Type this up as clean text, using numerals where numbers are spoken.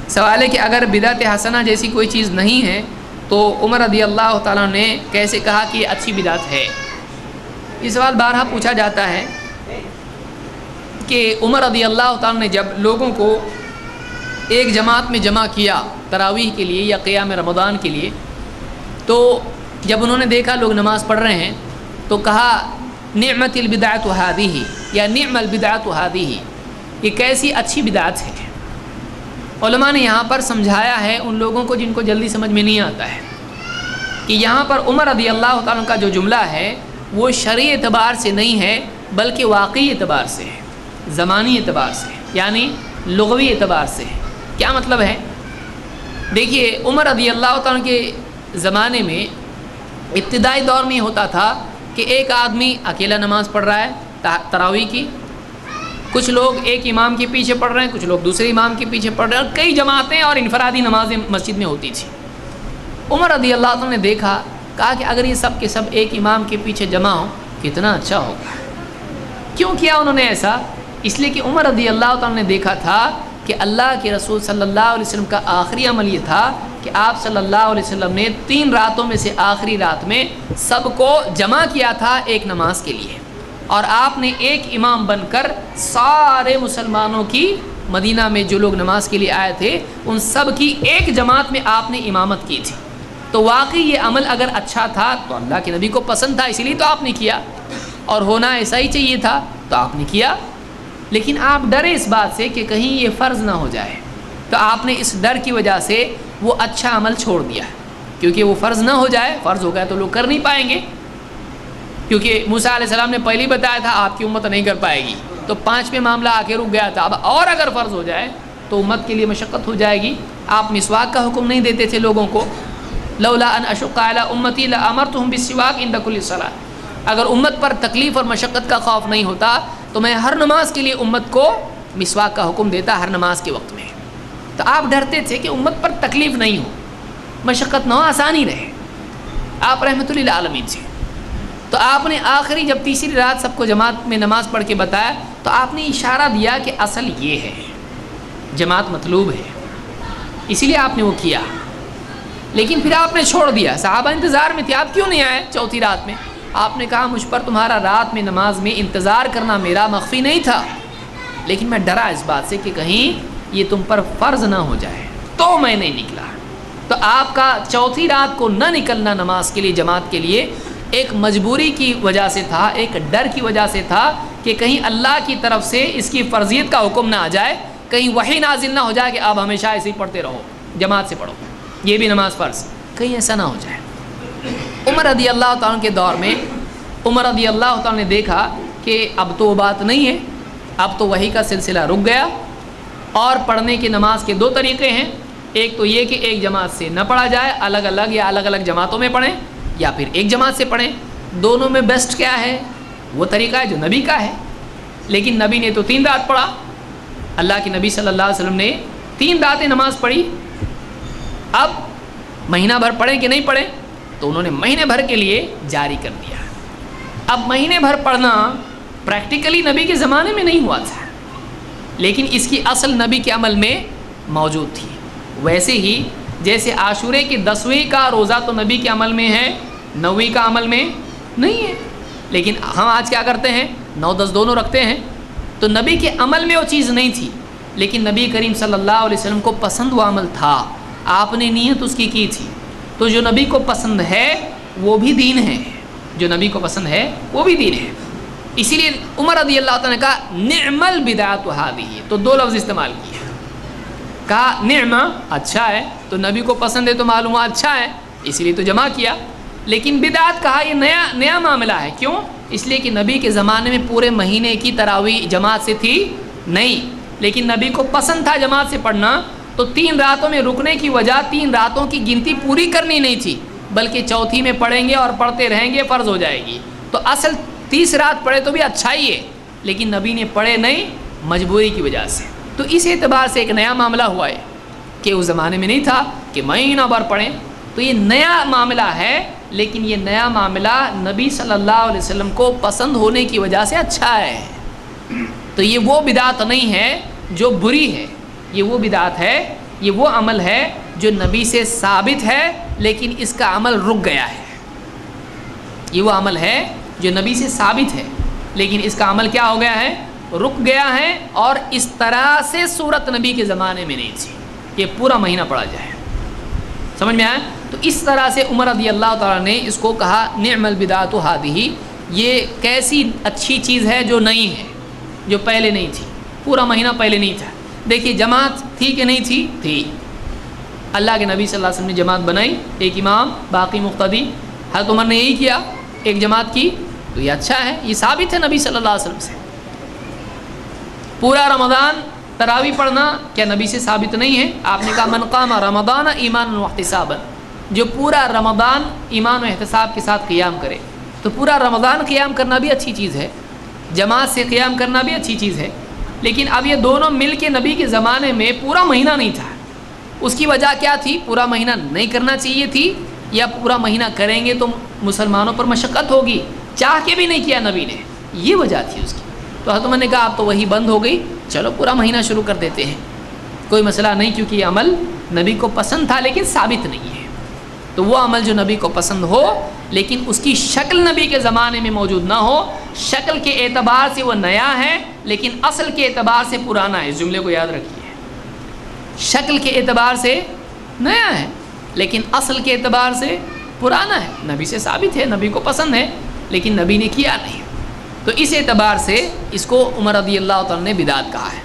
سوال ہے کہ اگر بدعت حسنہ جیسی کوئی چیز نہیں ہے تو عمر رضی اللہ تعالیٰ نے کیسے کہا کہ یہ اچھی بدعت ہے؟ یہ سوال بارہا پوچھا جاتا ہے کہ عمر رضی اللہ تعالیٰ نے جب لوگوں کو ایک جماعت میں جمع کیا تراویح کے لیے یا قیام رمضان کے لیے، تو جب انہوں نے دیکھا لوگ نماز پڑھ رہے ہیں تو کہا نعمت البدعۃ ہذہ یا نعم البدعۃ ہذہ، یہ کیسی اچھی بدعت ہے۔ علماء نے یہاں پر سمجھایا ہے ان لوگوں کو جن کو جلدی سمجھ میں نہیں آتا ہے کہ یہاں پر عمر رضی اللہ تعالیٰ کا جو جملہ ہے وہ شرعی اعتبار سے نہیں ہے بلکہ واقعی اعتبار سے ہے، زمانی اعتبار سے، یعنی لغوی اعتبار سے ہے۔ کیا مطلب ہے؟ دیکھیے عمر رضی اللہ تعالیٰ کے زمانے میں ابتدائی دور میں یہ ہوتا تھا کہ ایک آدمی اکیلا نماز پڑھ رہا ہے تراویح کی، کچھ لوگ ایک امام کے پیچھے پڑھ رہے ہیں، کچھ لوگ دوسرے امام کے پیچھے پڑھ رہے ہیں، اور کئی جماعتیں اور انفرادی نمازیں مسجد میں ہوتی تھیں۔ عمر رضی اللہ عنہ نے دیکھا، کہا کہ اگر یہ سب کے سب ایک امام کے پیچھے جمع ہوں کتنا اچھا ہوگا۔ کیوں کیا انہوں نے ایسا؟ اس لیے کہ عمر رضی اللہ عنہ نے دیکھا تھا کہ اللہ کے رسول صلی اللہ علیہ وسلم کا آخری عمل یہ تھا کہ آپ صلی اللہ علیہ وسلم نے 3 راتوں میں سے آخری رات میں سب کو جمع کیا تھا ایک نماز کے لیے، اور آپ نے ایک امام بن کر سارے مسلمانوں کی، مدینہ میں جو لوگ نماز کے لیے آئے تھے ان سب کی ایک جماعت میں آپ نے امامت کی تھی۔ تو واقعی یہ عمل اگر اچھا تھا تو اللہ کے نبی کو پسند تھا، اسی لیے تو آپ نے کیا، اور ہونا ایسا ہی چاہیے تھا تو آپ نے کیا۔ لیکن آپ ڈرے اس بات سے کہ کہیں یہ فرض نہ ہو جائے، تو آپ نے اس ڈر کی وجہ سے وہ اچھا عمل چھوڑ دیا، کیونکہ وہ فرض نہ ہو جائے، فرض ہو گیا تو لوگ کر نہیں پائیں گے، کیونکہ موسیٰ علیہ السلام نے پہلے ہی بتایا تھا آپ کی امت نہیں کر پائے گی، تو 5 معاملہ آ کے رک گیا تھا۔ اب اور اگر فرض ہو جائے تو امت کے لیے مشقت ہو جائے گی۔ آپ مسواک کا حکم نہیں دیتے تھے لوگوں کو، لولا ان اشق علی امتی لامرتهم بالسواک عند كل صلاۃ، اگر امت پر تکلیف اور مشقت کا خوف نہیں ہوتا تو میں ہر نماز کے لیے امت کو مسواک کا حکم دیتا ہر نماز کے وقت میں۔ تو آپ ڈرتے تھے کہ امت پر تکلیف نہیں ہو، مشقت نہ ہو، آسانی رہے، آپ رحمۃ للعالمین سے۔ تو آپ نے آخری جب تیسری رات سب کو جماعت میں نماز پڑھ کے بتایا تو آپ نے اشارہ دیا کہ اصل یہ ہے، جماعت مطلوب ہے، اسی لیے آپ نے وہ کیا۔ لیکن پھر آپ نے چھوڑ دیا، صحابہ انتظار میں تھے، آپ کیوں نہیں آئے چوتھی رات میں؟ آپ نے کہا مجھ پر تمہارا رات میں نماز میں انتظار کرنا میرا مخفی نہیں تھا، لیکن میں ڈرا اس بات سے کہ کہیں یہ تم پر فرض نہ ہو جائے، تو میں نہیں نکلا۔ تو آپ کا چوتھی رات کو نہ نکلنا نماز کے لیے، جماعت کے لیے، ایک مجبوری کی وجہ سے تھا، ایک ڈر کی وجہ سے تھا کہ کہیں اللہ کی طرف سے اس کی فرضیت کا حکم نہ آ جائے، کہیں وحی نازل نہ ہو جائے کہ آپ ہمیشہ ایسے ہی پڑھتے رہو، جماعت سے پڑھو، یہ بھی نماز فرض، کہیں ایسا نہ ہو جائے۔ عمر رضی اللہ تعالیٰ کے دور میں عمر رضی اللہ تعالیٰ نے دیکھا کہ اب تو وہ بات نہیں ہے، اب تو وحی کا سلسلہ رک گیا، اور پڑھنے کی نماز کے 2 طریقے ہیں، ایک تو یہ کہ ایک جماعت سے نہ پڑھا جائے، الگ الگ یا الگ الگ جماعتوں میں پڑھیں، یا پھر ایک جماعت سے پڑھیں۔ دونوں میں بیسٹ کیا ہے؟ وہ طریقہ ہے جو نبی کا ہے، لیکن نبی نے تو 3 رات پڑھا، اللہ کے نبی صلی اللہ علیہ وسلم نے 3 راتیں نماز پڑھی۔ اب مہینہ بھر پڑھیں کہ نہیں پڑھیں، تو انہوں نے مہینے بھر کے لیے جاری کر دیا۔ اب مہینے بھر پڑھنا پریکٹیکلی نبی کے زمانے میں نہیں ہوا تھا، لیکن اس کی اصل نبی کے عمل میں موجود تھی۔ ویسے ہی جیسے عاشورے کی 10ویں کا روزہ تو نبی کے عمل میں ہے، 9ویں کا عمل میں نہیں ہے، لیکن ہم آج کیا کرتے ہیں، 9 10 دونوں رکھتے ہیں۔ تو نبی کے عمل میں وہ چیز نہیں تھی، لیکن نبی کریم صلی اللہ علیہ وسلم کو پسند وہ عمل تھا، آپ نے نیت اس کی تھی۔ تو جو نبی کو پسند ہے وہ بھی دین ہے، جو نبی کو پسند ہے وہ بھی دین ہے۔ اسی لیے عمر رضی اللہ تعالیٰ نے کہا نعم البدعۃ ہذہ، تو 2 لفظ استعمال کیے، کہا نعمہ اچھا ہے، تو نبی کو پسند ہے تو معلوم ہوا اچھا ہے، اسی لیے تو جمع کیا۔ لیکن بدعت کہا یہ نیا معاملہ ہے، کیوں؟ اس لیے کہ نبی کے زمانے میں پورے مہینے کی تراویح جماعت سے تھی نہیں، لیکن نبی کو پسند تھا جماعت سے پڑھنا، تو 3 راتوں میں رکنے کی وجہ 3 راتوں کی گنتی پوری کرنی نہیں تھی، بلکہ چوتھی میں پڑھیں گے اور پڑھتے رہیں گے، فرض ہو جائے گی۔ تو اصل 30 رات پڑھے تو بھی اچھا ہی ہے، لیکن نبی نے پڑھے نہیں مجبوری کی وجہ سے۔ تو اس اعتبار سے ایک نیا معاملہ ہوا ہے کہ اس زمانے میں نہیں تھا کہ مہینہ بھر پڑھیں، تو یہ نیا معاملہ ہے، لیکن یہ نیا معاملہ نبی صلی اللہ علیہ وسلم کو پسند ہونے کی وجہ سے اچھا ہے۔ تو یہ وہ بدعت نہیں ہے جو بری ہے، یہ وہ بدعت ہے، یہ وہ عمل ہے جو نبی سے ثابت ہے لیکن اس کا عمل رک گیا ہے. یہ وہ عمل ہے جو نبی سے ثابت ہے لیکن اس کا عمل کیا ہو گیا ہے؟ رک گیا ہے. اور اس طرح سے صورت نبی کے زمانے میں نہیں تھی کہ پورا مہینہ پڑھا جائے. سمجھ میں آیا؟ تو اس طرح سے عمر رضی اللہ تعالیٰ نے اس کو کہا نعم البدعۃ ہذہ، یہ کیسی اچھی چیز ہے جو نئی ہے، جو پہلے نہیں تھی، پورا مہینہ پہلے نہیں تھا. دیکھیے جماعت تھی کہ نہیں تھی؟ تھی. اللہ کے نبی صلی اللہ علیہ وسلم نے جماعت بنائی، ایک امام باقی مقتدی. حضرت عمر نے یہی کیا، ایک جماعت کی، تو یہ اچھا ہے، یہ ثابت ہے نبی صلی اللہ علیہ وسلم سے. پورا رمضان تراویح پڑھنا کیا نبی سے ثابت نہیں ہے؟ آپ نے کہا من قام رمضان ایمانا واحتسابا، جو پورا رمضان ایمان و احتساب کے ساتھ قیام کرے. تو پورا رمضان قیام کرنا بھی اچھی چیز ہے، جماعت سے قیام کرنا بھی اچھی چیز ہے. لیکن اب یہ دونوں مل کے نبی کے زمانے میں پورا مہینہ نہیں تھا. اس کی وجہ کیا تھی؟ پورا مہینہ نہیں کرنا چاہیے تھی، یا پورا مہینہ کریں گے تو مسلمانوں پر مشقت ہوگی، چاہ کے بھی نہیں کیا نبی نے، یہ وجہ تھی اس کی. تو حضرت عمر نے کہا اب تو وہی بند ہو گئی، چلو پورا مہینہ شروع کر دیتے ہیں، کوئی مسئلہ نہیں، کیونکہ یہ عمل نبی کو پسند تھا لیکن ثابت نہیں ہے. تو وہ عمل جو نبی کو پسند ہو لیکن اس کی شکل نبی کے زمانے میں موجود نہ ہو، شکل کے اعتبار سے وہ نیا ہے لیکن اصل کے اعتبار سے پرانا ہے. اس جملے کو یاد رکھیے، شکل کے اعتبار سے نیا ہے لیکن اصل کے اعتبار سے پرانا ہے. نبی سے ثابت ہے، نبی کو پسند ہے لیکن نبی نے کیا نہیں. تو اس اعتبار سے اس کو عمر رضی اللہ تعالیٰ نے بدعت کہا ہے.